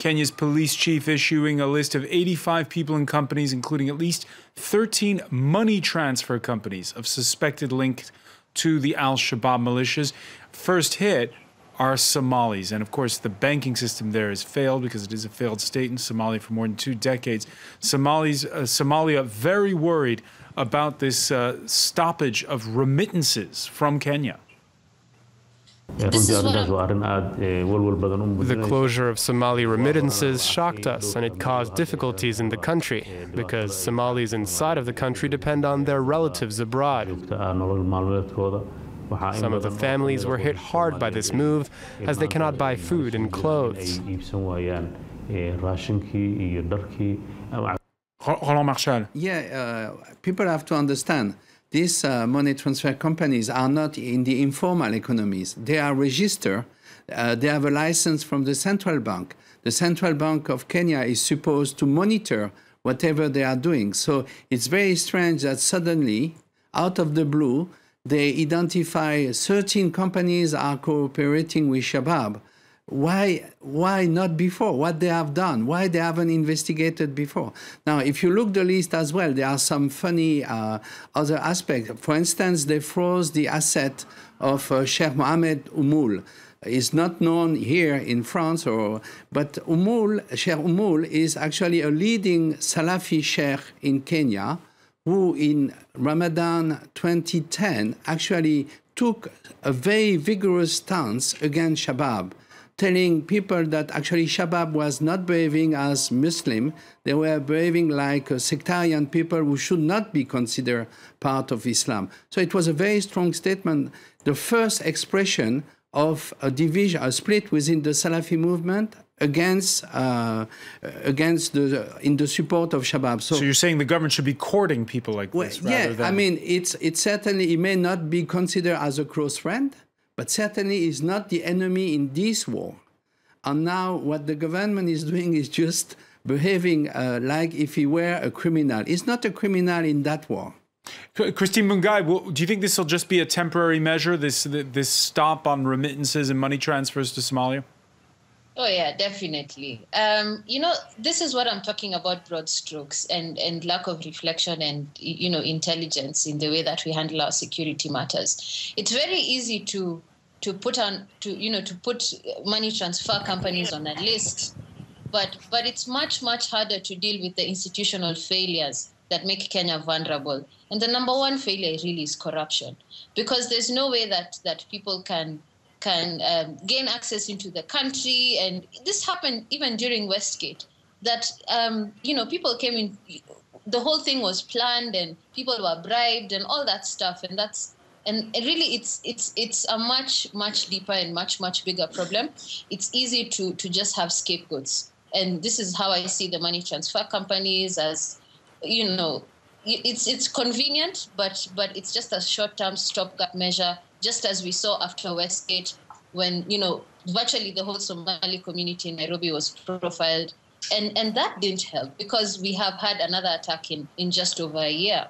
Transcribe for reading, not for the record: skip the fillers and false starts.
Kenya's police chief issuing a list of 85 people and companies, including at least 13 money transfer companies of suspected link to the Al-Shabaab militias. First hit are Somalis. And of course, the banking system there has failed because it is a failed state in Somalia for more than 2 decades. Somalia very worried about this stoppage of remittances from Kenya. The closure of Somali remittances shocked us, and it caused difficulties in the country because Somalis inside of the country depend on their relatives abroad. Some of the families were hit hard by this move as they cannot buy food and clothes. Roland Marchal. Yeah, people have to understand. These money transfer companies are not in the informal economies. They are registered. They have a license from the central bank. The Central Bank of Kenya is supposed to monitor whatever they are doing. So it's very strange that suddenly, out of the blue, they identify 13 companies are cooperating with Shabaab. Why not before? What they have done? Why they haven't investigated before? Now, if you look the list as well, there are some funny other aspects. For instance, they froze the asset of Sheikh Mohammed Oumoul. Is not known here in France, but Sheikh Oumoul is actually a leading Salafi sheikh in Kenya, who in Ramadan 2010 actually took a very vigorous stance against Shabaab, telling people that actually Shabaab was not behaving as Muslim. They were behaving like sectarian people who should not be considered part of Islam. So it was a very strong statement, the first expression of a division, a split within the Salafi movement against in the support of Shabaab. So you're saying the government should be courting people like this, rather than... I mean, it certainly, it may not be considered as a close friend, but certainly is not the enemy in this war. And now what the government is doing is just behaving like if he were a criminal. He's not a criminal in that war. Christine Mungai, do you think this will just be a temporary measure, this stop on remittances and money transfers to Somalia? Oh, yeah, definitely. You know, this is what I'm talking about, broad strokes and lack of reflection and, you know, intelligence in the way that we handle our security matters. It's very easy to put money transfer companies on a list, but it's much harder to deal with the institutional failures that make Kenya vulnerable. And the number one failure really is corruption, because there's no way that people can gain access into the country. And this happened even during Westgate, that you know, people came in, the whole thing was planned and people were bribed and all that stuff, and really it's a much deeper and much bigger problem. It's easy to just have scapegoats, and this is how I see the money transfer companies as, you know, it's convenient, but it's just a short-term stopgap measure, just as we saw after Westgate, when, you know, virtually the whole Somali community in Nairobi was profiled, and that didn't help because we have had another attack in just over a year.